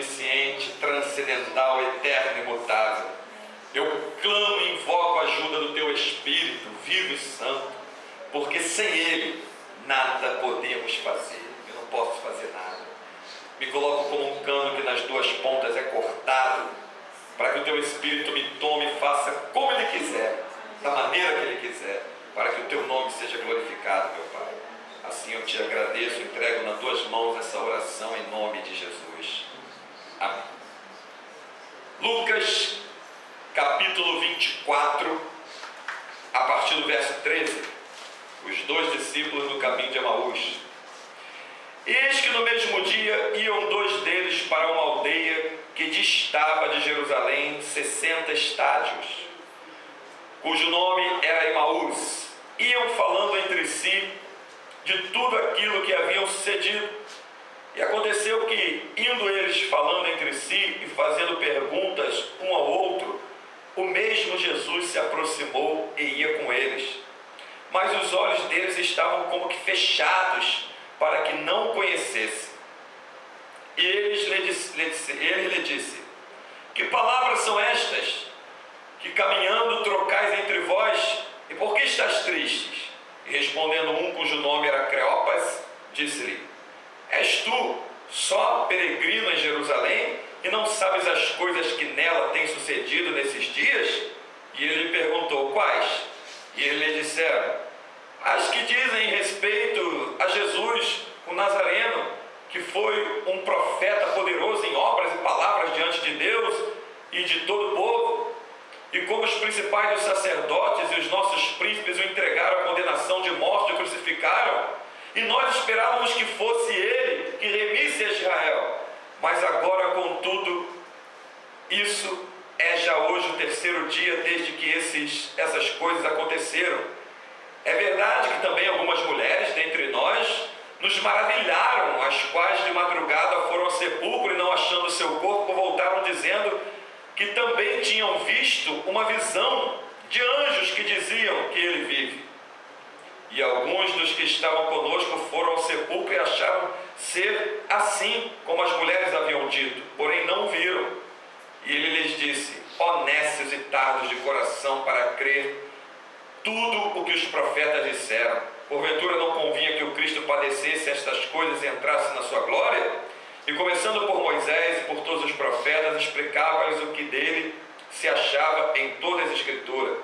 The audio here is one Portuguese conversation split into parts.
onisciente, transcendental, eterno e imutável. Eu clamo e invoco a ajuda do Teu Espírito vivo e santo, porque sem Ele nada podemos fazer. Eu não posso fazer nada. Me coloco como um cano que nas duas pontas é cortado, para que o Teu Espírito me tome e faça como Ele quiser, da maneira que Ele quiser, para que o Teu nome seja glorificado, meu Pai. Assim eu Te agradeço, entrego nas Tuas mãos essa oração em nome de Jesus. Amém. Lucas, capítulo 24, a partir do verso 13. Os dois discípulos no caminho de Emaús. Eis que no mesmo dia iam dois deles para uma aldeia que distava de Jerusalém 60 estádios, cujo nome era Emaús. Iam falando entre si de tudo aquilo que haviam sucedido. E aconteceu que, indo eles falando entre si e fazendo perguntas um ao outro, o mesmo Jesus se aproximou e ia com eles. Mas os olhos deles estavam como que fechados, para que não o conhecessem. E ele lhe disse: que palavras são estas, que caminhando trocais entre vós, e por que estás tristes? E respondendo um cujo nome era Cleopas, disse-lhe: és tu só peregrino em Jerusalém, e não sabes as coisas que nela têm sucedido nesses dias? E ele lhe perguntou: quais? E eles lhe disseram: as que dizem respeito a Jesus, o Nazareno, que foi um profeta poderoso em obras e palavras diante de Deus e de todo o povo, e como os principais dos sacerdotes e os nossos príncipes o entregaram à condenação de morte e o crucificaram, e nós esperávamos que fosse ele que remisse a Israel. Mas agora, contudo, isso é já hoje o terceiro dia desde que essas coisas aconteceram. É verdade que também algumas mulheres dentre nós nos maravilharam, as quais de madrugada foram ao sepulcro e, não achando seu corpo, voltaram dizendo que também tinham visto uma visão de anjos que diziam que ele vive. E alguns dos que estavam conosco foram ao sepulcro e acharam ser assim como as mulheres haviam dito, porém não viram. E ele lhes disse: ó nécios e tardos de coração para crer tudo o que os profetas disseram. Porventura não convinha que o Cristo padecesse estas coisas e entrasse na sua glória? E começando por Moisés e por todos os profetas, explicava-lhes o que dele se achava em toda a Escritura.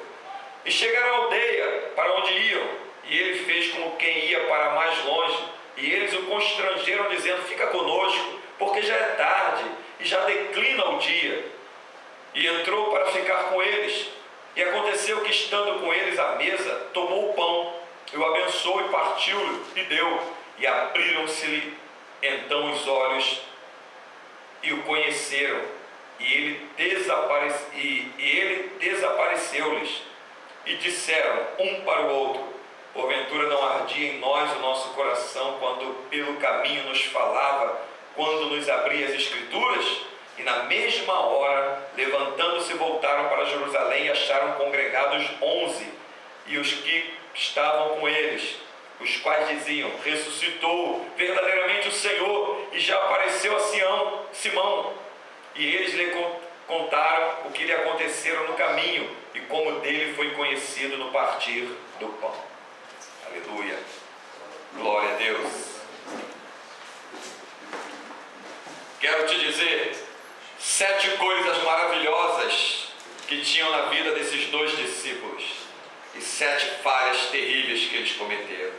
E chegaram à aldeia para onde iam, e ele fez como quem ia para mais longe, e eles o constrangeram, dizendo: fica conosco, porque já é tarde e já declina o dia. E entrou para ficar com eles. E aconteceu que, estando com eles à mesa, tomou o pão, e o abençoou e partiu-lhe e deu. E abriram-se-lhe então os olhos e o conheceram. E ele desapareceu-lhes. E disseram um para o outro: porventura não ardia em nós o nosso coração quando pelo caminho nos falava, quando nos abria as Escrituras? E na mesma hora, levantando-se, voltaram para Jerusalém e acharam congregados 11, e os que estavam com eles, os quais diziam: ressuscitou verdadeiramente o Senhor, e já apareceu a Simão. E eles lhe contaram o que lhe aconteceram no caminho, e como dele foi conhecido no partir do pão. Aleluia, glória a Deus. Quero te dizer 7 coisas maravilhosas que tinham na vida desses dois discípulos, e 7 falhas terríveis que eles cometeram.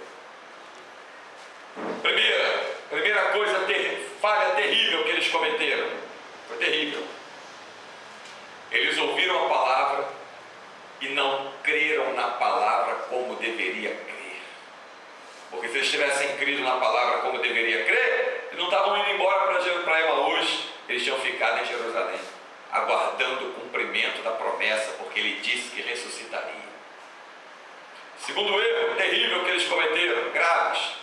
Primeira coisa, falha terrível que eles cometeram. Foi terrível. Eles ouviram a palavra e não creram na palavra como deveria crer. Porque se eles tivessem crido na palavra como deveria crer, eles não estavam indo embora para Emaús, eles tinham ficado em Jerusalém, aguardando o cumprimento da promessa, porque ele disse que ressuscitaria. Segundo erro terrível que eles cometeram, graves: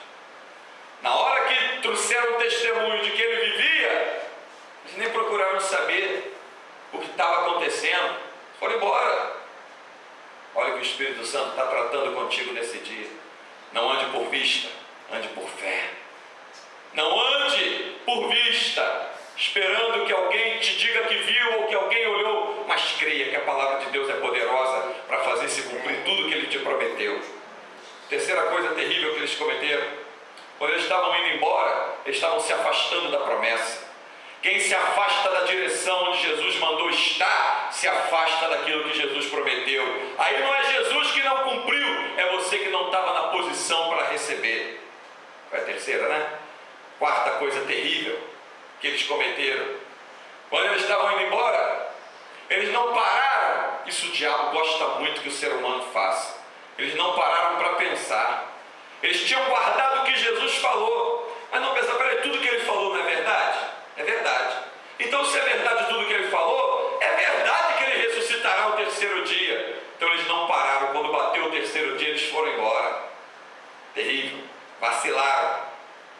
na hora que trouxeram o testemunho de que ele vivia, eles nem procuraram saber o que estava acontecendo, foram embora. Olha o que o Espírito Santo está tratando contigo nesse dia. Não ande por vista, ande por fé. Não ande por vista, esperando que alguém te diga que viu ou que alguém olhou, mas creia que a palavra de Deus é poderosa para fazer se cumprir tudo que Ele te prometeu. Terceira coisa terrível que eles cometeram: quando eles estavam indo embora, eles estavam se afastando da promessa. Quem se afasta da direção onde Jesus mandou estar, se afasta daquilo que Jesus prometeu. Aí não é Jesus que não cumpriu, é você que não estava na posição para receber. Foi a terceira, né? Quarta coisa terrível que eles cometeram: quando eles estavam indo embora, eles não pararam. Isso o diabo gosta muito que o ser humano faça. Eles não pararam para pensar. Eles tinham guardado o que Jesus falou, mas não pensaram: peraí, tudo que Ele falou não é verdade? É verdade. Então, se é verdade tudo que Ele falou, é verdade que Ele ressuscitará ao terceiro dia. Então eles não pararam. Quando bateu o terceiro dia, eles foram embora. Terrível. Vacilaram.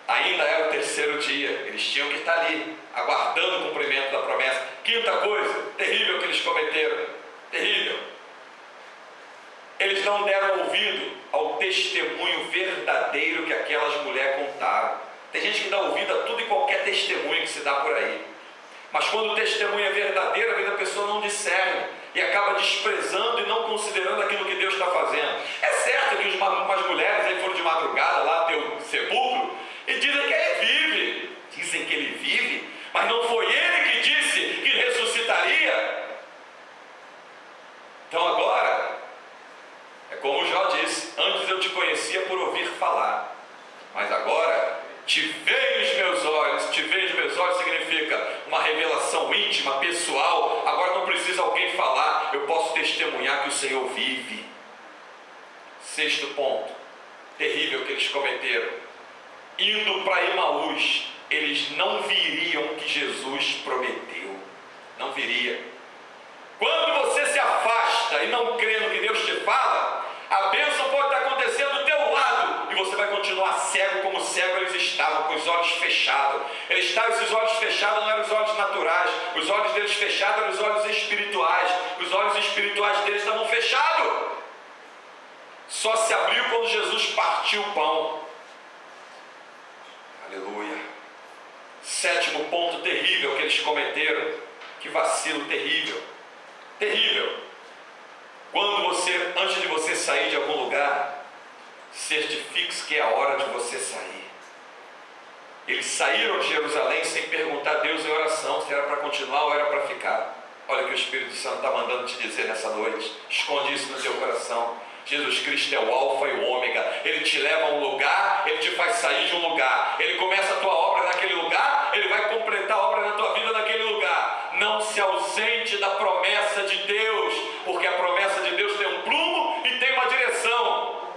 Ainda era o terceiro dia. Eles tinham que estar ali, aguardando o cumprimento da promessa. Quinta coisa terrível que eles cometeram. Terrível. Eles não deram ouvido ao testemunho verdadeiro que aquelas mulheres contaram. Tem gente que dá ouvido a tudo e qualquer testemunho que se dá por aí. Mas quando o testemunho é verdadeiro, às vezes a pessoa não discerne e acaba desprezando e não considerando aquilo que Deus está fazendo. É certo que umas mulheres aí foram de madrugada lá até o sepulcro e dizem que Ele vive. Dizem que Ele vive, mas não foi Ele que disse que ressuscitaria. Então agora, é como Jó disse: antes eu te conhecia por ouvir falar, mas agora te veio os meus olhos. Te veio os meus olhos significa uma revelação íntima, pessoal. Agora não precisa alguém falar, eu posso testemunhar que o Senhor vive. Sexto ponto terrível que eles cometeram: indo para Emaús, eles não viriam o que Jesus prometeu. Não viria. Quando você se afasta e não crê no que Deus te fala, a bênção pode estar acontecendo do teu lado e você vai continuar cego como cego eles estavam, com os olhos fechados. Eles estavam, esses olhos fechados não eram os olhos naturais, os olhos deles fechados eram os olhos espirituais. Os olhos espirituais deles estavam fechados. Só se abriu quando Jesus partiu o pão. Aleluia. Sétimo ponto terrível que eles cometeram. Que vacilo terrível. Terrível. Quando você, antes de você sair de algum lugar, certifique-se que é a hora de você sair. Eles saíram de Jerusalém sem perguntar a Deus em oração se era para continuar ou era para ficar. Olha o que o Espírito Santo está mandando te dizer nessa noite. Esconde isso no teu coração. Jesus Cristo é o alfa e o ômega. Ele te leva a um lugar, Ele te faz sair de um lugar. Ele começa a tua obra naquele lugar, Ele vai completar a obra na tua vida naquele lugar. Não se ausente da promessa de Deus, porque a promessa de Deus tem um prumo e tem uma direção.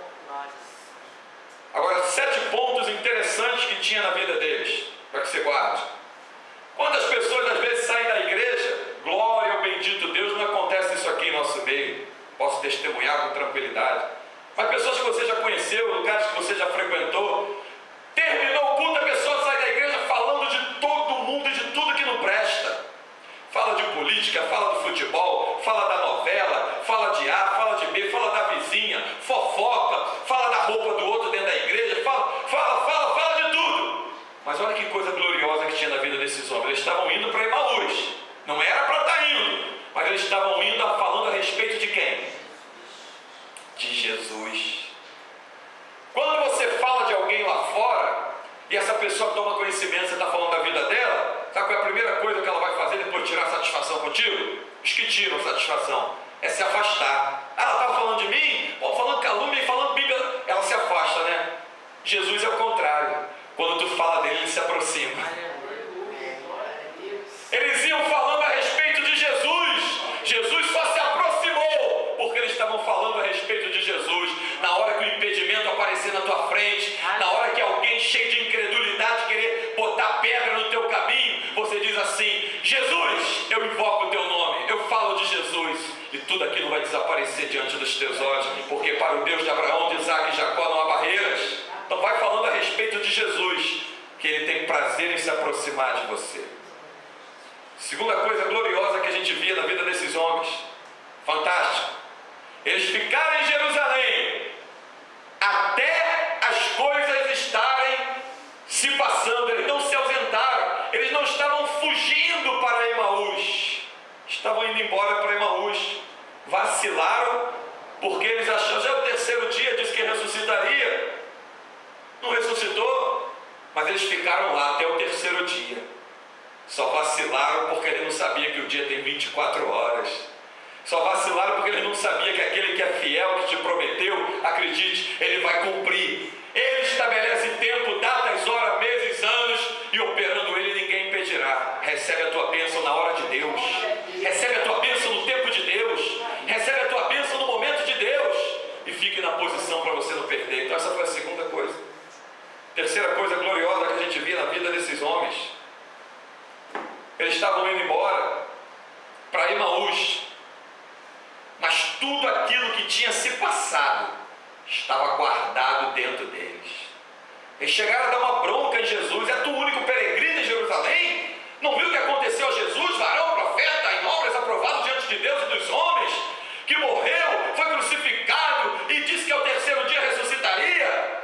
Agora, 7 pontos interessantes que tinha na vida deles, para que você guarde. Quantas pessoas às vezes saem da igreja, glória ao bendito Deus, não acontece isso aqui em nosso meio, posso testemunhar com tranquilidade, mas pessoas que você já conheceu, lugares que você já frequentou, terminou o culto, a pessoa sai da igreja falando de todo mundo e de tudo que não presta. Fala de política, fala do futebol, fala da novela, fala de A, fala de B, fala da vizinha, fofoca, fala da roupa do outro dentro da igreja, fala de tudo. Mas olha que coisa gloriosa que tinha na vida desses homens. Eles estavam indo para Emaús, não era para estar indo, mas eles estavam indo falando a respeito de quem? De Jesus. Quando você fala de alguém lá fora e essa pessoa toma conhecimento, você está falando da vida dela, sabe qual é a primeira coisa que ela vai fazer depois de tirar satisfação contigo? Os que tiram satisfação é se afastar. Ela estava falando de mim, ou falando calúnia e falando Bíblia, ela se afasta, né? Jesus é o contrário. Quando tu fala dele, ele se aproxima. Eles iam falando a respeito de Jesus. Jesus só se aproximou porque eles estavam falando a respeito de Jesus. Na hora que o impedimento aparecer na tua frente, na hora que alguém cheio de incredulidade querer botar pedra no teu caminho, você diz assim: Jesus, eu invoco o teu nome, eu falo de Jesus, e tudo aquilo vai desaparecer diante dos teus olhos, porque para o Deus de Abraão, de Isaac e Jacó não há barreiras. Então vai falando a respeito de Jesus, que Ele tem prazer em se aproximar de você. Segunda coisa gloriosa que a gente via na vida desses homens, fantástico, eles ficaram em Jerusalém até as coisas estarem se passando. Eles não se ausentaram, eles não estavam fugindo estavam indo embora para Emaús, vacilaram, porque eles acharam, já é o terceiro dia, disse que ressuscitaria, não ressuscitou, mas eles ficaram lá até o terceiro dia, só vacilaram porque ele não sabia que o dia tem 24 horas, só vacilaram porque ele não sabia que aquele que é fiel, que te prometeu, acredite, ele vai cumprir. Ele estabelece tempo, datas, horas, meses, anos, e operando ele ninguém impedirá. Recebe a tua bênção na hora de Deus, recebe a tua bênção no tempo de Deus, recebe a tua bênção no momento de Deus, e fique na posição para você não perder. Então essa foi a segunda coisa. Terceira coisa gloriosa que a gente via na vida desses homens, eles estavam indo embora para Emaús, mas tudo aquilo que tinha se passado estava guardado dentro deles. Eles chegaram a dar uma bronca em Jesus. É tu o único peregrino em Jerusalém? Não viu o que aconteceu a Jesus, varão, profeta, em obras aprovado diante de Deus e dos homens, que morreu, foi crucificado e disse que ao terceiro dia ressuscitaria?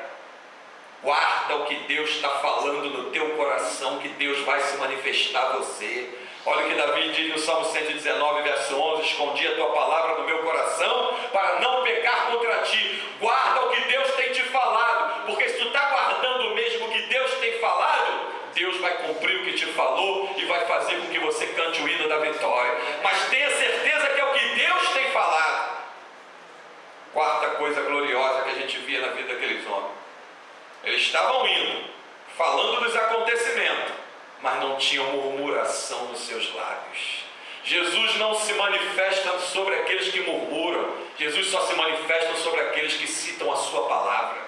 Guarda o que Deus está falando no teu coração, que Deus vai se manifestar a você. Olha o que Davi diz no Salmo 119, verso 11: escondi a tua palavra no meu coração para não pecar contra ti. Guarda o que Deus tem te falado, porque se tu está guardando mesmo o que Deus tem falado, Deus vai cumprir o que te falou e vai fazer com que você cante o hino da vitória. Mas tenha certeza que é o que Deus tem falado. Quarta coisa gloriosa que a gente via na vida daqueles homens: eles estavam indo, falando dos acontecimentos, mas não tinham murmuração nos seus lábios. Jesus não se manifesta sobre aqueles que murmuram, Jesus só se manifesta sobre aqueles que citam a sua palavra.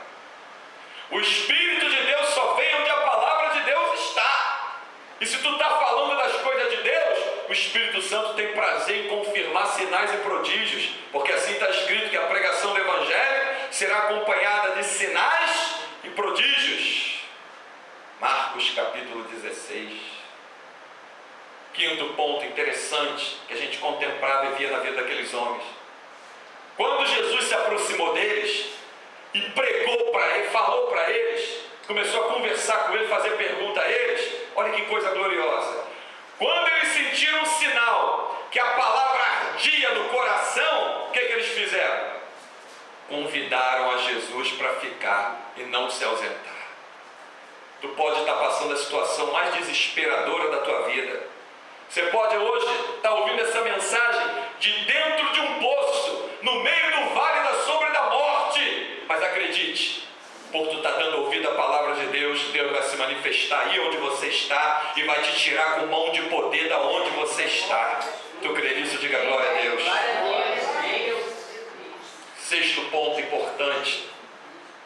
O Espírito de Deus só vem onde a palavra de Deus está. E se tu está falando das coisas de Deus, o Espírito Santo tem prazer em confirmar sinais e prodígios, porque assim está escrito que a pregação do Evangelho será acompanhada de sinais e prodígios. Marcos capítulo 16. Quinto ponto interessante que a gente contemplava e via na vida daqueles homens: quando Jesus se aproximou deles e pregou para eles, falou para eles, começou a conversar com eles, fazer pergunta a eles, olha que coisa gloriosa. Quando eles sentiram um sinal que a palavra ardia no coração, o que eles fizeram? Convidaram a Jesus para ficar e não se ausentar. Tu pode estar passando a situação mais desesperadora da tua vida. Você pode hoje estar ouvindo essa mensagem de dentro de um poço, no meio do vale da sombra da morte. Mas acredite, por tu estar dando ouvido à palavra de Deus, Deus vai se manifestar aí onde você está e vai te tirar com mão de poder da onde você está. Tu crê nisso? Diga glória a Deus. Sexto ponto importante,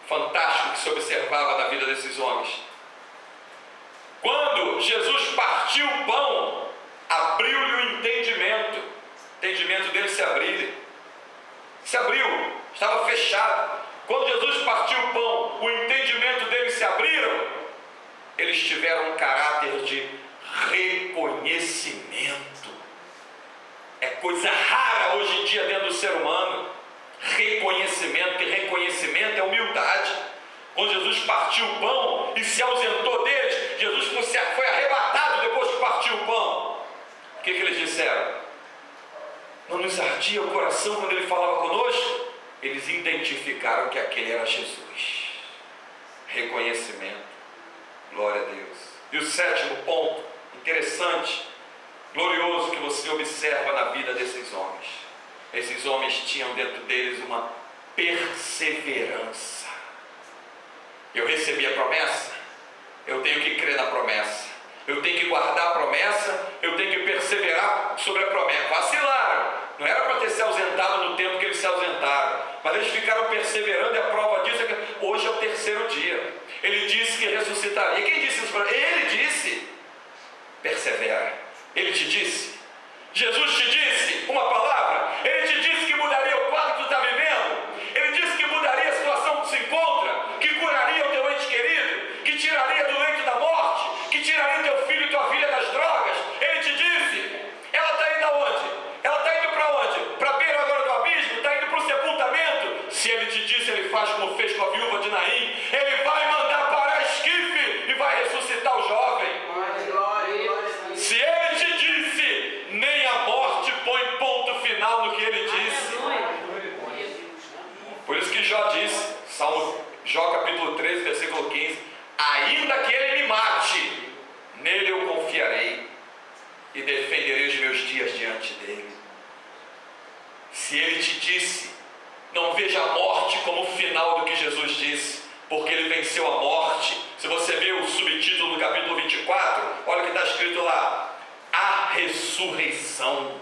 fantástico, que se observava na vida desses homens: quando Jesus partiu o pão, abriu-lhe o entendimento. O entendimento dele se abriu, estava fechado. Quando Jesus partiu o pão, o entendimento deles se abriram. Eles tiveram um caráter de reconhecimento. É coisa rara hoje em dia dentro do ser humano, reconhecimento, que reconhecimento é humildade. Quando Jesus partiu o pão e se ausentou deles, Jesus foi arrebatado depois que partiu o pão. O que eles disseram? Não nos ardia o coração quando ele falava conosco? Eles identificaram que aquele era Jesus. Reconhecimento. Glória a Deus. E o sétimo ponto, interessante, glorioso, que você observa na vida desses homens: esses homens tinham dentro deles uma perseverança. Eu recebi a promessa, eu tenho que crer na promessa, eu tenho que guardar a promessa, eu tenho que perseverar sobre a promessa. Vacilaram, não era para ter se ausentado no tempo que eles se ausentaram, mas eles ficaram perseverando, e a prova disso é que hoje é o terceiro dia. Ele disse que ressuscitaria. E quem disse isso para ele? Ele disse: persevera. Ele te disse? Jesus te disse uma palavra? Ele te disse que mudaria o quadro que tu está vivendo? Ele disse que mudaria a situação que tu se encontra? Que curaria o teu ente querido? Que tiraria do leito da morte? Que tiraria teu filho e tua filha das drogas? Ele te disse? Ela está indo aonde? Ela está indo para onde? Para a beira agora do abismo? Está indo para o sepultamento? Se ele te disse, ele faz como fez com a viúva de Naim. Ele vai mandar parar esquife e vai ressuscitar Se ele te disse, não veja a morte como o final do que Jesus disse, porque ele venceu a morte. Se você vê o subtítulo do capítulo 24, olha o que está escrito lá: a ressurreição.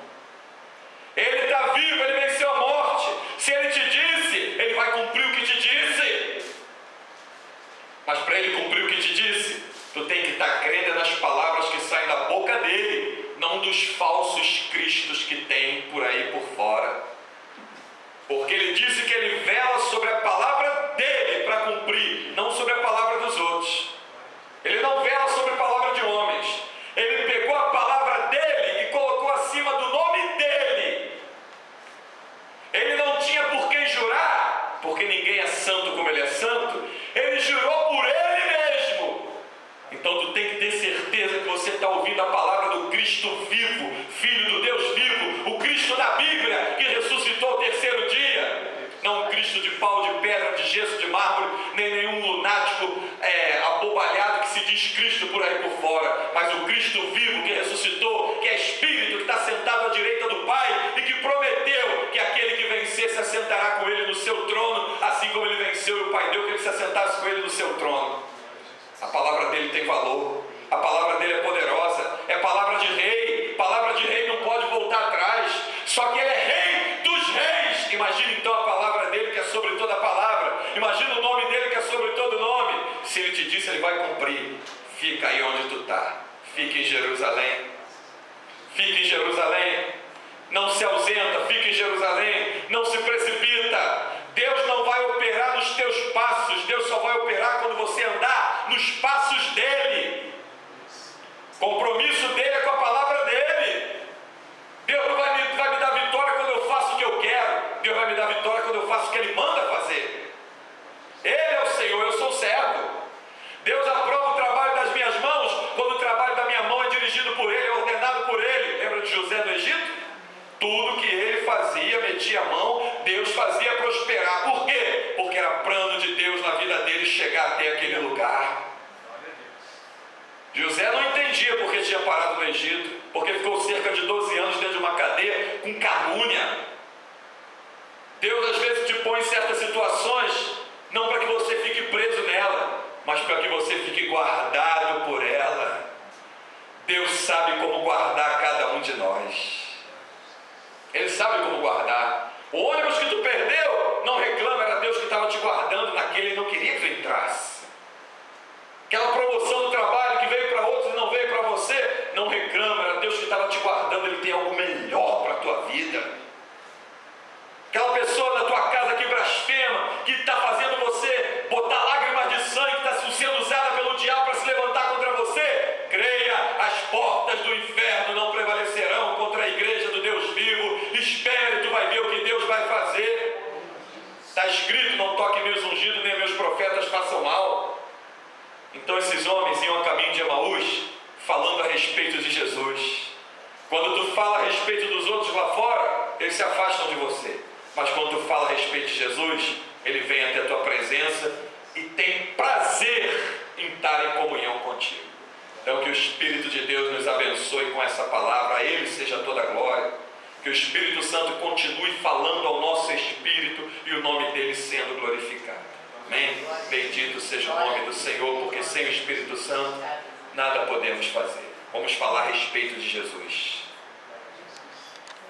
Ele está vivo, ele venceu a morte. Se ele te disse, ele vai cumprir o que te disse. Mas para ele cumprir o que te disse, tu tem que estar crendo nas palavras que saem da boca dele, não dos falsos cristos que tem por aí por fora. Porque ele disse que ele vela sobre a palavra dele para cumprir, não sobre a palavra dos outros. Ele não vela sobre a palavra de homens. Ele pegou a palavra dele e colocou acima do nome dele. Ele não tinha por que jurar, porque ninguém é santo como ele é santo. Ele jurou por ele mesmo. Então tu tem que ter certeza que você está ouvindo a palavra do Cristo vivo, Filho do Deus vivo, o Cristo da Bíblia, que ressuscitou ao terceiro dia. Não um Cristo de pau, de pedra, de gesso, de mármore, nem nenhum lunático abobalhado que se diz Cristo por aí por fora, mas o Cristo vivo que ressuscitou, que é Espírito, que está sentado à direita do Pai e que prometeu que aquele que vencer se assentará com ele no seu trono, assim como ele venceu e o Pai deu que ele se assentasse com ele no seu trono. A palavra dele tem valor, a palavra dele é poderosa, é palavra de rei não pode voltar atrás, só que ele é rei dos reis. Imagina então a palavra dele que é sobre toda a palavra, imagina o nome dele que é sobre todo nome. Se ele te disse, ele vai cumprir. Fica aí onde tu está, fica em Jerusalém, não se ausenta, fica em Jerusalém, não se precipita. Deus não vai operar nos teus passos, Deus só vai operar quando você andar nos passos dele. Compromisso dele é com a palavra dele. Deus não vai me dar vitória quando eu faço o que eu quero. Deus vai me dar vitória quando eu faço o que ele manda fazer. Ele é o Senhor, eu sou o servo. Deus aprova o trabalho das minhas mãos quando o trabalho da minha mão é dirigido por ele, é ordenado por ele. Lembra de José no Egito? Tudo que ele fazia, metia a mão, Deus fazia prosperar. Por quê? Porque era plano de Deus na vida dele chegar até aquele lugar. José não entendia porque tinha parado no Egito, porque ficou cerca de 12 anos dentro de uma cadeia com calúnia. Deus às vezes te põe em certas situações, não para que você fique preso nela, mas para que você fique guardado por ela. Deus sabe como guardar cada um de nós. Ele sabe como guardar. O ônibus que tu perdeu, não reclama, era Deus que estava te guardando naquele, ele não queria que tu entrasse. Aquela promoção do trabalho que veio para outros e não veio para você, não reclama, era Deus que estava te guardando, ele tem algo melhor para a tua vida. Aquela pessoa na tua casa que blasfema, que está fazendo você botar lágrimas de sangue, que está sendo usada pelo diabo para se levantar contra você, creia, as portas do inferno não prevalecerão contra a igreja do Deus vivo. Espere, tu vai ver o que Deus vai fazer. Está escrito, não toque meus ungidos, nem meus profetas façam mal. Então esses homens iam a caminho de Emaús, falando a respeito de Jesus. Quando tu fala a respeito dos outros lá fora, eles se afastam de você. Mas quando tu fala a respeito de Jesus, ele vem até a tua presença e tem prazer em estar em comunhão contigo. Então que o Espírito de Deus nos abençoe com essa palavra, a Ele seja toda a glória. Que o Espírito Santo continue falando ao nosso espírito e o nome dele sendo glorificado. Amém? Bendito seja o nome do Senhor, porque sem o Espírito Santo nada podemos fazer. Vamos falar a respeito de Jesus.